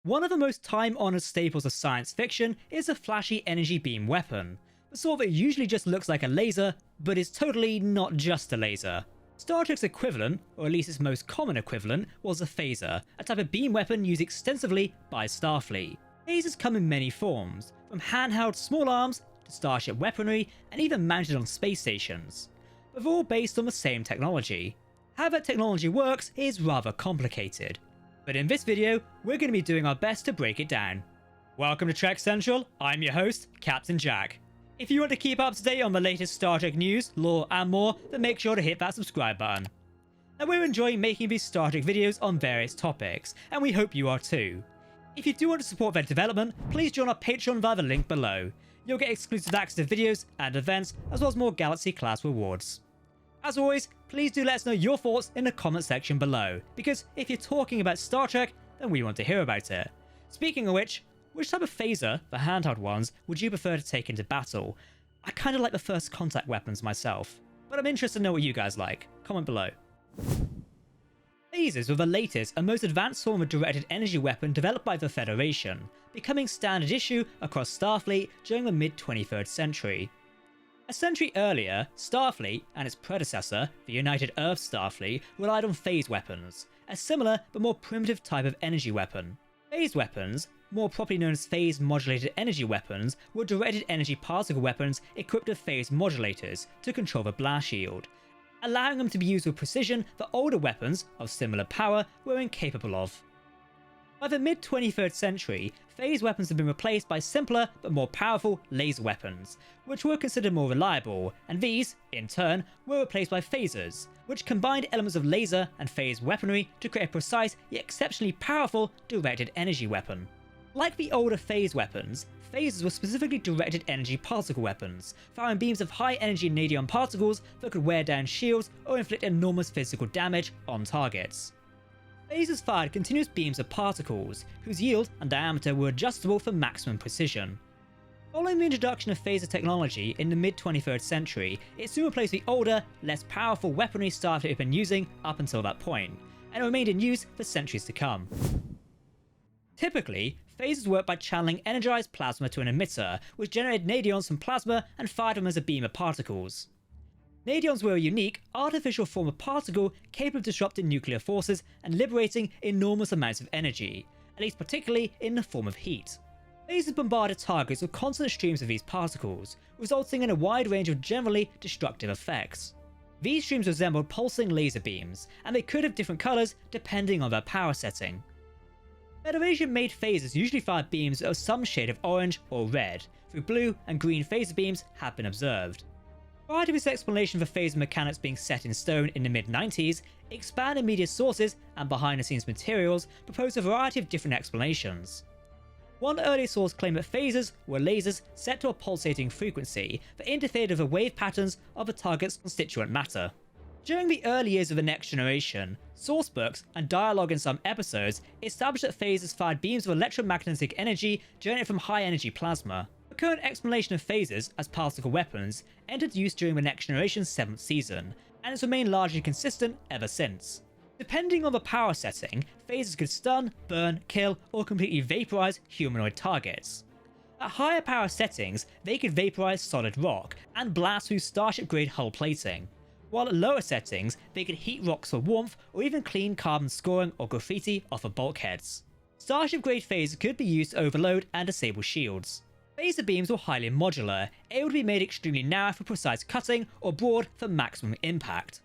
One of the most time-honoured staples of science fiction is a flashy energy beam weapon, the sort that usually just looks like a laser, but is totally not just a laser. Star Trek's equivalent, or at least its most common equivalent, was a phaser, a type of beam weapon used extensively by Starfleet. Phasers come in many forms, from handheld small arms to starship weaponry, and even mounted on space stations. But they're all based on the same technology. How that technology works is rather complicated. But in this video, we're going to be doing our best to break it down. Welcome to Trek Central, I'm your host, Captain Jack. If you want to keep up to date on the latest Star Trek news, lore and more, then make sure to hit that subscribe button. And we're enjoying making these Star Trek videos on various topics, and we hope you are too. If you do want to support their development, please join our Patreon via the link below. You'll get exclusive access to videos and events, as well as more Galaxy class rewards. As always, please do let us know your thoughts in the comment section below, because if you're talking about Star Trek, then we want to hear about it. Speaking of which type of phaser, the handheld ones, would you prefer to take into battle? I kind of like the first contact weapons myself, but I'm interested to know what you guys like. Comment below. Phasers were the latest and most advanced form of directed energy weapon developed by the Federation, becoming standard issue across Starfleet during the mid-23rd century. A century earlier, Starfleet and its predecessor, the United Earth Starfleet, relied on phase weapons, a similar but more primitive type of energy weapon. Phase weapons, more properly known as phase-modulated energy weapons, were directed energy particle weapons equipped with phase modulators to control the blast shield, allowing them to be used with precision that older weapons of similar power were incapable of. By the mid-23rd century, phase weapons have been replaced by simpler but more powerful laser weapons, which were considered more reliable, and these, in turn, were replaced by phasers, which combined elements of laser and phase weaponry to create a precise yet exceptionally powerful directed energy weapon. Like the older phase weapons, phasers were specifically directed energy particle weapons, firing beams of high energy nadion particles that could wear down shields or inflict enormous physical damage on targets. Phasers fired continuous beams of particles, whose yield and diameter were adjustable for maximum precision. Following the introduction of phaser technology in the mid-23rd century, it soon replaced the older, less powerful weaponry Starfleet had been using up until that point, and it remained in use for centuries to come. Typically, phasers work by channeling energized plasma to an emitter, which generated nadions from plasma and fired them as a beam of particles. Nadions were a unique, artificial form of particle capable of disrupting nuclear forces and liberating enormous amounts of energy, at least particularly in the form of heat. Phasers bombarded targets with constant streams of these particles, resulting in a wide range of generally destructive effects. These streams resembled pulsing laser beams, and they could have different colours depending on their power setting. Federation-made phasers usually fired beams of some shade of orange or red, though blue and green phaser beams have been observed. Prior to this explanation for phaser mechanics being set in stone in the mid-90s, expanded media sources and behind-the-scenes materials proposed a variety of different explanations. One early source claimed that phasers were lasers set to a pulsating frequency that interfered with the wave patterns of the target's constituent matter. During the early years of the Next Generation, sourcebooks and dialogue in some episodes established that phasers fired beams of electromagnetic energy generated from high-energy plasma. The current explanation of phasers as particle weapons entered use during the Next Generation's 7th season, and it's remained largely consistent ever since. Depending on the power setting, phasers could stun, burn, kill, or completely vaporize humanoid targets. At higher power settings, they could vaporize solid rock and blast through Starship-grade hull plating, while at lower settings, they could heat rocks for warmth or even clean carbon scoring or graffiti off of bulkheads. Starship-grade phasers could be used to overload and disable shields. Phaser beams were highly modular, able to be made extremely narrow for precise cutting or broad for maximum impact.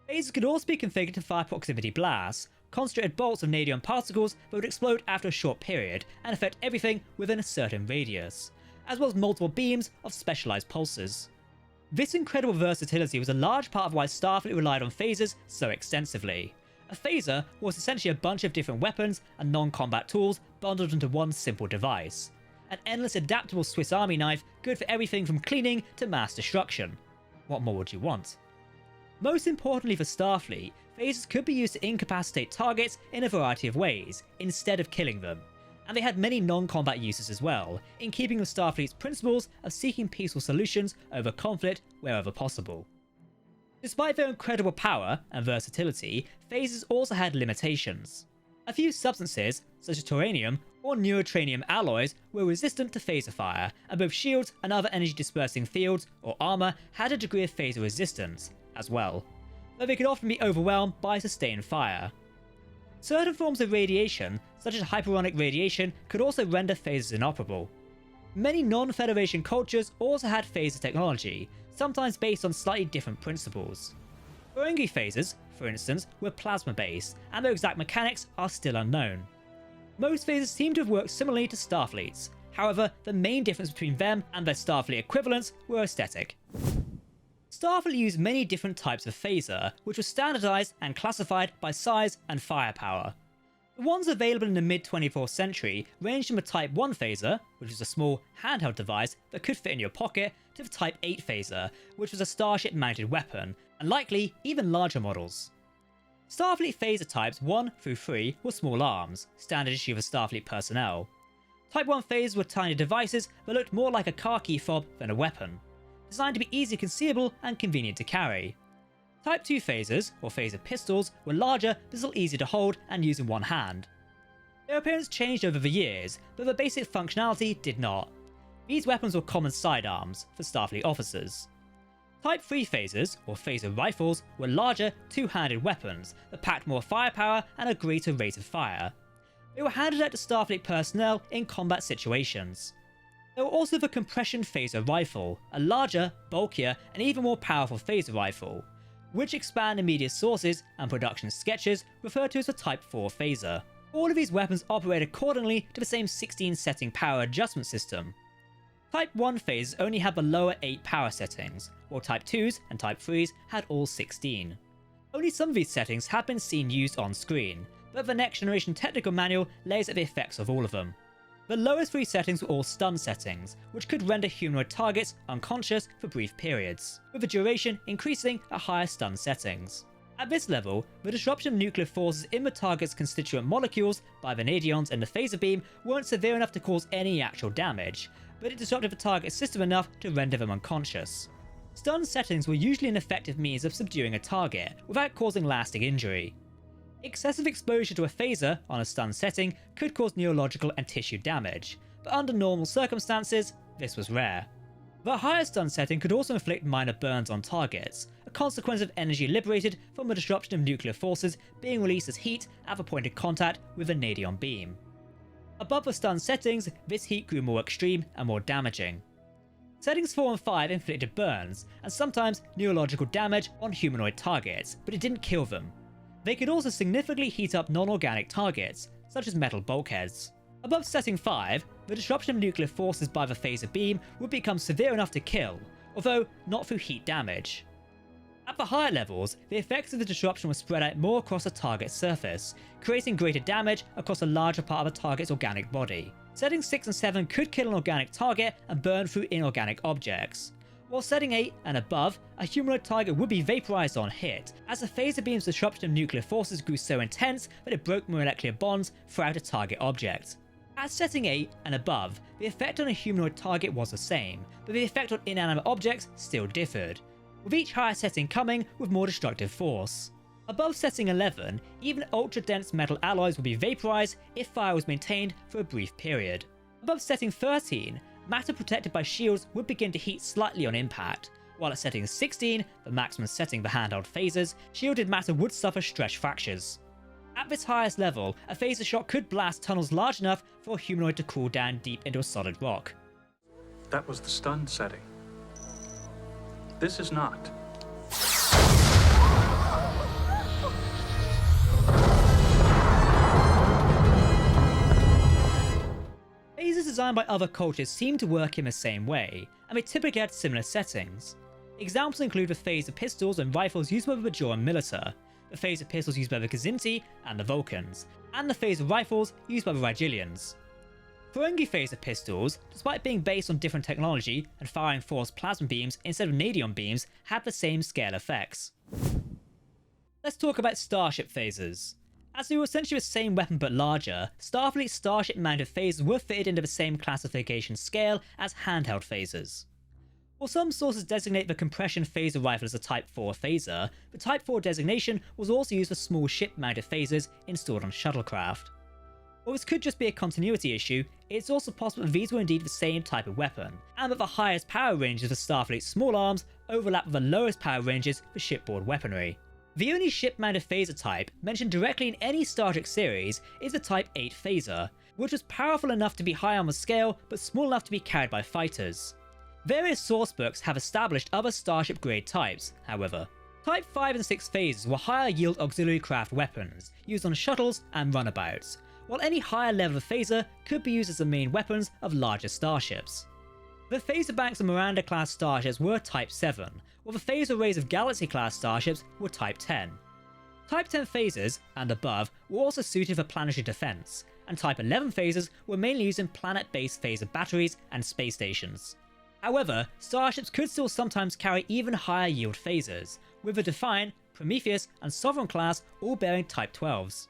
Phasers could also be configured to fire proximity blasts, concentrated bolts of nadion particles that would explode after a short period and affect everything within a certain radius, as well as multiple beams of specialized pulses. This incredible versatility was a large part of why Starfleet relied on phasers so extensively. A phaser was essentially a bunch of different weapons and non-combat tools bundled into one simple device. An endless adaptable Swiss Army knife, good for everything from cleaning to mass destruction. What more would you want? Most importantly for Starfleet, phasers could be used to incapacitate targets in a variety of ways, instead of killing them. And they had many non-combat uses as well, in keeping with Starfleet's principles of seeking peaceful solutions over conflict wherever possible. Despite their incredible power and versatility, phasers also had limitations. A few substances, such as tauranium or neurotranium alloys, were resistant to phaser fire, and both shields and other energy dispersing fields or armour had a degree of phaser resistance as well, though they could often be overwhelmed by sustained fire. Certain forms of radiation, such as hyperonic radiation, could also render phasers inoperable. Many non-Federation cultures also had phaser technology, sometimes based on slightly different principles. Ferengi phasers, for instance, were plasma-based, and their exact mechanics are still unknown. Most phasers seem to have worked similarly to Starfleet's, however, the main difference between them and their Starfleet equivalents were aesthetic. Starfleet used many different types of phaser, which were standardized and classified by size and firepower. The ones available in the mid-24th century ranged from a Type 1 phaser, which was a small handheld device that could fit in your pocket, to the Type 8 phaser, which was a Starship mounted weapon, and likely even larger models. Starfleet phaser types 1 through 3 were small arms, standard issue for Starfleet personnel. Type 1 phasers were tiny devices that looked more like a car key fob than a weapon, designed to be easily concealable and convenient to carry. Type 2 phasers, or phaser pistols, were larger but still easy to hold and use in one hand. Their appearance changed over the years, but their basic functionality did not. These weapons were common sidearms for Starfleet officers. Type 3 phasers, or phaser rifles, were larger, two-handed weapons that packed more firepower and a greater rate of fire. They were handed out to Starfleet personnel in combat situations. There were also the compression phaser rifle, a larger, bulkier, and even more powerful phaser rifle, which expanded media sources and production sketches referred to as a Type 4 phaser. All of these weapons operate accordingly to the same 16 setting power adjustment system. Type 1 phasers only had the lower 8 power settings, while Type 2s and Type 3s had all 16. Only some of these settings have been seen used on screen, but the next generation technical manual lays out the effects of all of them. The lowest 3 settings were all stun settings, which could render humanoid targets unconscious for brief periods, with the duration increasing at higher stun settings. At this level, the disruption of nuclear forces in the target's constituent molecules by the nadions and the phaser beam weren't severe enough to cause any actual damage, but it disrupted the target system enough to render them unconscious. Stun settings were usually an effective means of subduing a target without causing lasting injury. Excessive exposure to a phaser on a stun setting could cause neurological and tissue damage, but under normal circumstances, this was rare. The higher stun setting could also inflict minor burns on targets, a consequence of energy liberated from the disruption of nuclear forces being released as heat at the point of contact with a nadion beam. Above the stun settings, this heat grew more extreme and more damaging. Settings 4 and 5 inflicted burns, and sometimes neurological damage on humanoid targets, but it didn't kill them. They could also significantly heat up non-organic targets, such as metal bulkheads. Above setting 5, the disruption of nuclear forces by the phaser beam would become severe enough to kill, although not through heat damage. At the higher levels, the effects of the disruption were spread out more across the target's surface, creating greater damage across a larger part of the target's organic body. Settings 6 and 7 could kill an organic target and burn through inorganic objects, while setting 8 and above, a humanoid target would be vaporized on hit, as the phaser beam's disruption of nuclear forces grew so intense that it broke molecular bonds throughout a target object. At setting 8 and above, the effect on a humanoid target was the same, but the effect on inanimate objects still differed, with each higher setting coming with more destructive force. Above setting 11, even ultra-dense metal alloys would be vaporized if fire was maintained for a brief period. Above setting 13, matter protected by shields would begin to heat slightly on impact, while at setting 16, the maximum setting for handheld phasers, shielded matter would suffer stretch fractures. At this highest level, a phaser shot could blast tunnels large enough for a humanoid to cool down deep into a solid rock. That was the stun setting. This is not. Phasers designed by other cultures seem to work in the same way, and they typically had similar settings. Examples include the phaser pistols and rifles used by the Bajoran Militia, the phaser pistols used by the Kzinti and the Vulcans, and the phaser rifles used by the Rigilians. Ferengi phaser pistols, despite being based on different technology and firing forced plasma beams instead of nadion beams, had the same scale effects. Let's talk about Starship Phasers. As they were essentially the same weapon but larger, Starfleet's Starship mounted phasers were fitted into the same classification scale as handheld phasers. While some sources designate the compression phaser rifle as a Type 4 phaser, the Type 4 designation was also used for small ship-mounted phasers installed on shuttlecraft. While this could just be a continuity issue, it's also possible that these were indeed the same type of weapon, and that the highest power ranges for Starfleet's small arms overlap with the lowest power ranges for shipboard weaponry. The only ship-mounted phaser type mentioned directly in any Star Trek series is the Type 8 phaser, which was powerful enough to be high on the scale but small enough to be carried by fighters. Various sourcebooks have established other Starship grade types, however. Type 5 and 6 phasers were higher yield auxiliary craft weapons, used on shuttles and runabouts, while any higher level of phaser could be used as the main weapons of larger starships. The phaser banks of Miranda class starships were Type 7, while the phaser arrays of Galaxy class starships were Type 10. Type 10 phasers, and above, were also suited for planetary defense, and Type 11 phasers were mainly used in planet-based phaser batteries and space stations. However, starships could still sometimes carry even higher yield phasers, with the Defiant, Prometheus, and Sovereign class all bearing Type 12s.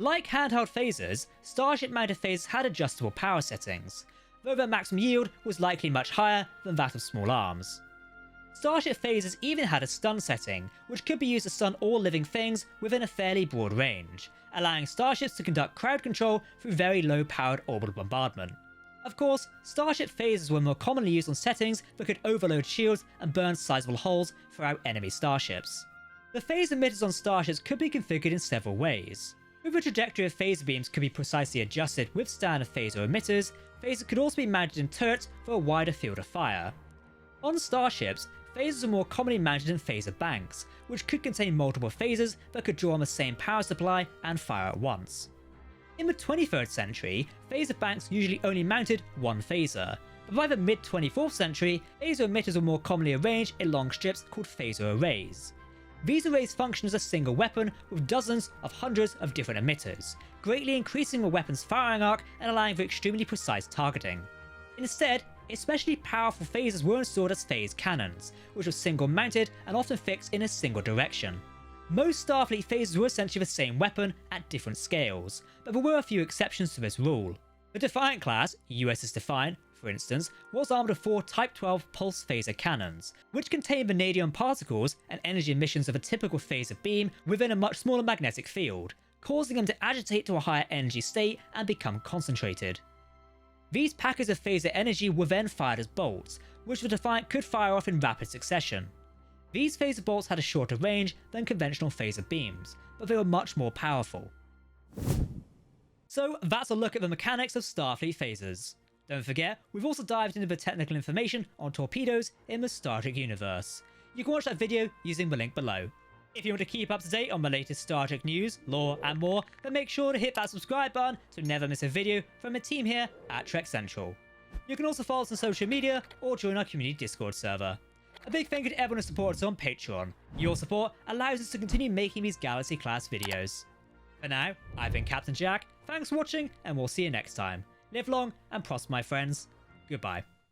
Like handheld phasers, Starship-mounted phasers had adjustable power settings, though their maximum yield was likely much higher than that of small arms. Starship phasers even had a stun setting, which could be used to stun all living things within a fairly broad range, allowing starships to conduct crowd control through very low-powered orbital bombardment. Of course, Starship phasers were more commonly used on settings that could overload shields and burn sizable holes throughout enemy starships. The phase emitters on starships could be configured in several ways. With the trajectory of phaser beams could be precisely adjusted with standard phaser emitters, phasers could also be mounted in turrets for a wider field of fire. On starships, phasers are more commonly mounted in phaser banks, which could contain multiple phasers that could draw on the same power supply and fire at once. In the 23rd century, phaser banks usually only mounted one phaser, but by the mid-24th century, phaser emitters were more commonly arranged in long strips called phaser arrays. These arrays function as a single weapon with dozens of hundreds of different emitters, greatly increasing the weapon's firing arc and allowing for extremely precise targeting. Instead, especially powerful phasers were installed as phase cannons, which were single mounted and often fixed in a single direction. Most Starfleet phasers were essentially the same weapon at different scales, but there were a few exceptions to this rule. The Defiant class, USS Defiant, for instance, was armed with 4 Type 12 pulse phaser cannons, which contained vanadium particles and energy emissions of a typical phaser beam within a much smaller magnetic field, causing them to agitate to a higher energy state and become concentrated. These packets of phaser energy were then fired as bolts, which the Defiant could fire off in rapid succession. These phaser bolts had a shorter range than conventional phaser beams, but they were much more powerful. So that's a look at the mechanics of Starfleet phasers. Don't forget, we've also dived into the technical information on torpedoes in the Star Trek universe. You can watch that video using the link below. If you want to keep up to date on the latest Star Trek news, lore and more, then make sure to hit that subscribe button to never miss a video from the team here at Trek Central. You can also follow us on social media or join our community Discord server. A big thank you to everyone who supports us on Patreon. Your support allows us to continue making these Galaxy class videos. For now, I've been Captain Jack, thanks for watching and we'll see you next time. Live long and prosper my friends. Goodbye.